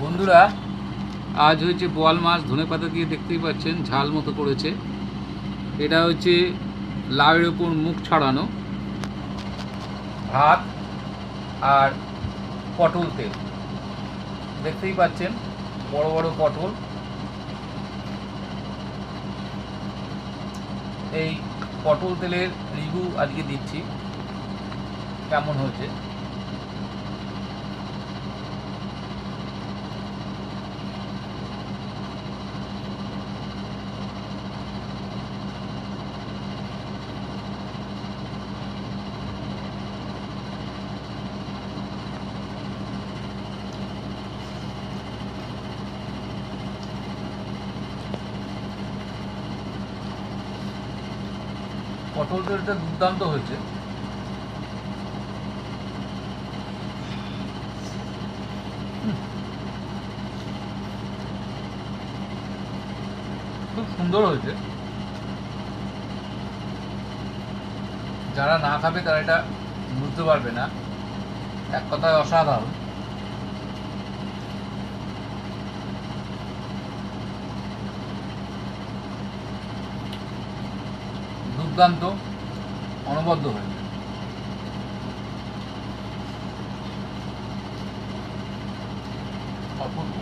বন্ধুরা, আজ হচ্ছে বোয়াল মাছ ধনেপাতা দিয়ে, দেখতেই পাচ্ছেন ঝাল মতো করেছে। এটা হচ্ছে লাউয়ের ওপর মুখ ছাড়ানো ভাত আর পটল তেল, দেখতেই পাচ্ছেন বড় বড় পটল। এই পটল তেলের রিভিউ আজকে দিচ্ছি কেমন হয়েছে। পটল তেলটা দুর্দান্ত হয়েছে। খুব সুন্দর হয়েছে। যারা না খাবে তারা এটা বুঝতে পারবে না, এক কথায় অসাধারণ। দুর্দান্ত, অনবদ্য হয়েছে। অপূর্ব।